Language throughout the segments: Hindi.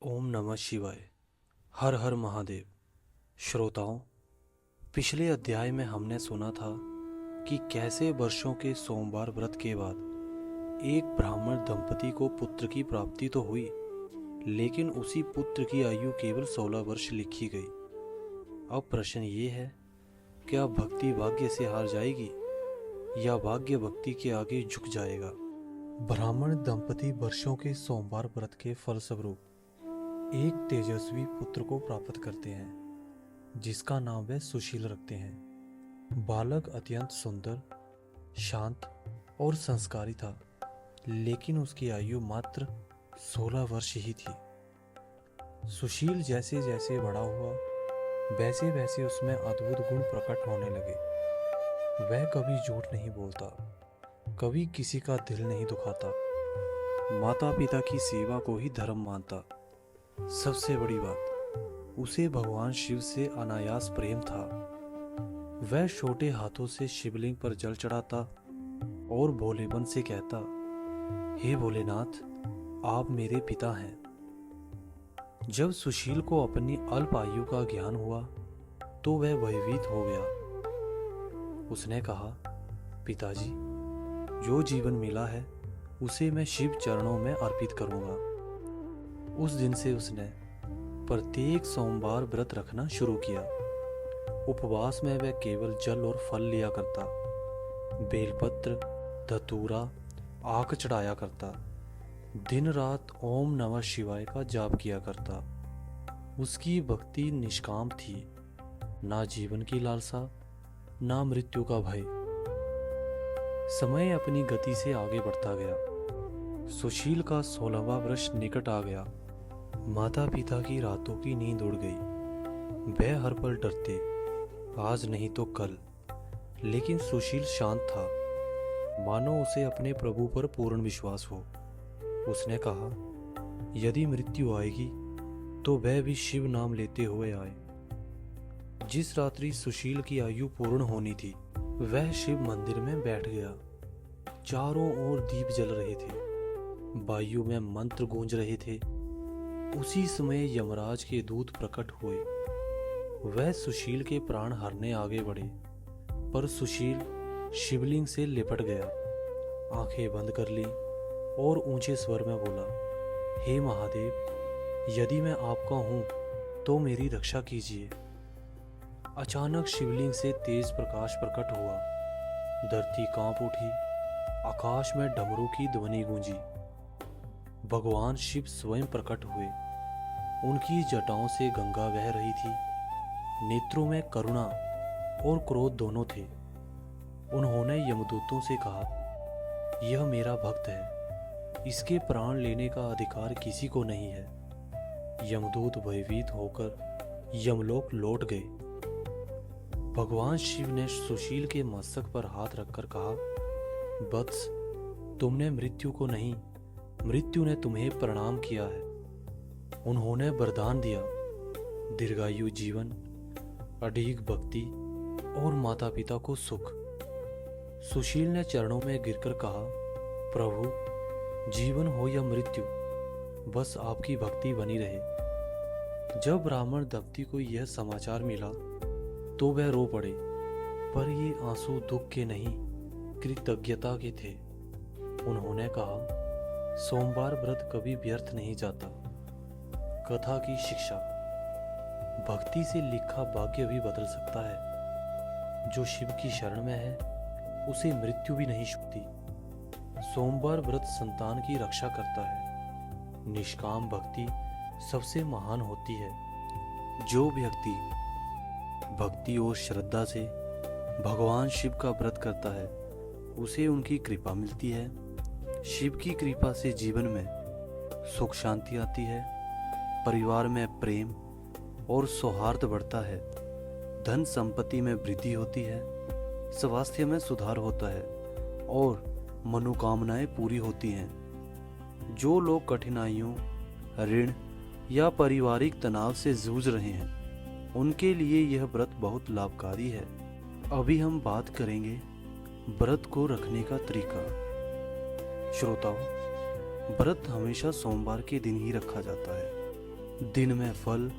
ओम नमः शिवाय। हर हर महादेव। श्रोताओं, पिछले अध्याय में हमने सुना था कि कैसे वर्षों के सोमवार व्रत के बाद एक ब्राह्मण दंपति को पुत्र की प्राप्ति तो हुई, लेकिन उसी पुत्र की आयु केवल 16 वर्ष लिखी गई। अब प्रश्न ये है, क्या भक्ति भाग्य से हार जाएगी या भाग्य भक्ति के आगे झुक जाएगा? ब्राह्मण दंपति वर्षों के सोमवार व्रत के फलस्वरूप एक तेजस्वी पुत्र को प्राप्त करते हैं, जिसका नाम वे सुशील रखते हैं। बालक अत्यंत सुंदर, शांत और संस्कारी था, लेकिन उसकी आयु मात्र 16 वर्ष ही थी। सुशील जैसे जैसे बड़ा हुआ, वैसे वैसे उसमें अद्भुत गुण प्रकट होने लगे। वह कभी झूठ नहीं बोलता, कभी किसी का दिल नहीं दुखाता, माता पिता की सेवा को ही धर्म मानता। सबसे बड़ी बात, उसे भगवान शिव से अनायास प्रेम था। वह छोटे हाथों से शिवलिंग पर जल चढ़ाता और भोलेपन से कहता, हे भोलेनाथ, आप मेरे पिता हैं। जब सुशील को अपनी अल्प आयु का ज्ञान हुआ तो वह भयभीत हो गया। उसने कहा, पिताजी, जो जीवन मिला है उसे मैं शिव चरणों में अर्पित करूंगा। उस दिन से उसने प्रत्येक सोमवार व्रत रखना शुरू किया। उपवास में वह केवल जल और फल लिया करता, बेलपत्र, धतूरा, आक चढ़ाया करता, दिन रात ओम नमः शिवाय का जाप किया करता। उसकी भक्ति निष्काम थी, ना जीवन की लालसा, ना मृत्यु का भय। समय अपनी गति से आगे बढ़ता गया। सुशील का 16वां वर्ष निकट आ गया। माता पिता की रातों की नींद उड़ गई। वह हर पल डरते, आज नहीं तो कल। लेकिन सुशील शांत था, मानो उसे अपने प्रभु पर पूर्ण विश्वास हो। उसने कहा, यदि मृत्यु आएगी तो वह भी शिव नाम लेते हुए आए। जिस रात्रि सुशील की आयु पूर्ण होनी थी, वह शिव मंदिर में बैठ गया। चारों ओर दीप जल रहे थे, वायु में मंत्र गूंज रहे थे। उसी समय यमराज के दूत प्रकट हुए। वह सुशील के प्राण हरने आगे बढ़े, पर सुशील शिवलिंग से लिपट गया, आंखें बंद कर ली और ऊंचे स्वर में बोला, हे महादेव, यदि मैं आपका हूं तो मेरी रक्षा कीजिए। अचानक शिवलिंग से तेज प्रकाश प्रकट हुआ। धरती कांप उठी, आकाश में डमरू की ध्वनि गूंजी। भगवान शिव स्वयं प्रकट हुए। उनकी जटाओं से गंगा बह रही थी। नेत्रों में करुणा और क्रोध दोनों थे। उन्होंने यमदूतों से कहा, यह मेरा भक्त है, इसके प्राण लेने का अधिकार किसी को नहीं है। यमदूत भयभीत होकर यमलोक लौट गए। भगवान शिव ने सुशील के मस्तक पर हाथ रखकर कहा, वत्स, तुमने मृत्यु को नहीं, मृत्यु ने तुम्हें प्रणाम किया है। उन्होंने वरदान दिया, दीर्घायु जीवन, अडिग भक्ति और माता पिता को सुख। सुशील ने चरणों में गिरकर कहा, प्रभु, जीवन हो या मृत्यु, बस आपकी भक्ति बनी रहे। जब ब्राह्मण दंपति को यह समाचार मिला तो वह रो पड़े, पर ये आंसू दुख के नहीं, कृतज्ञता के थे। उन्होंने कहा, सोमवार व्रत कभी व्यर्थ नहीं जाता। कथा की शिक्षा, भक्ति से लिखा भाग्य भी बदल सकता है। जो शिव की शरण में है उसे मृत्यु भी नहीं छूती। सोमवार व्रत संतान की रक्षा करता है। निष्काम भक्ति सबसे महान होती है। जो व्यक्ति भक्ति और श्रद्धा से भगवान शिव का व्रत करता है, उसे उनकी कृपा मिलती है। शिव की कृपा से जीवन में सुख शांति आती है, परिवार में प्रेम और सौहार्द बढ़ता है, धन संपत्ति में वृद्धि होती है, स्वास्थ्य में सुधार होता है और मनोकामनाएं पूरी होती हैं। जो लोग कठिनाइयों, ऋण या पारिवारिक तनाव से जूझ रहे हैं, उनके लिए यह व्रत बहुत लाभकारी है। अभी हम बात करेंगे व्रत को रखने का तरीका। श्रोताओं, व्रत हमेशा सोमवार के दिन ही रखा जाता है। दिन में फल,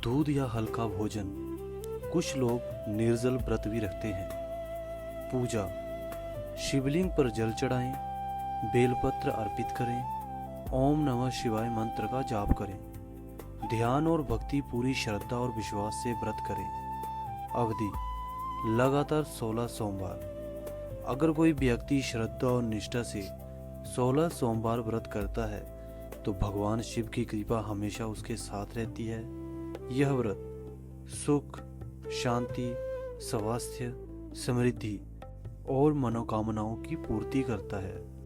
दूध या हल्का भोजन। कुछ लोग निर्जल व्रत भी रखते हैं। पूजा, शिवलिंग पर जल चढ़ाएं, बेलपत्र अर्पित करें, ओम नमः शिवाय मंत्र का जाप करें। ध्यान और भक्ति पूरी श्रद्धा और विश्वास से व्रत करें। अवधि, लगातार 16 सोमवार। अगर कोई व्यक्ति श्रद्धा और निष्ठा से 16 सोमवार व्रत करता है तो भगवान शिव की कृपा हमेशा उसके साथ रहती है। यह व्रत सुख, शांति, स्वास्थ्य, समृद्धि और मनोकामनाओं की पूर्ति करता है।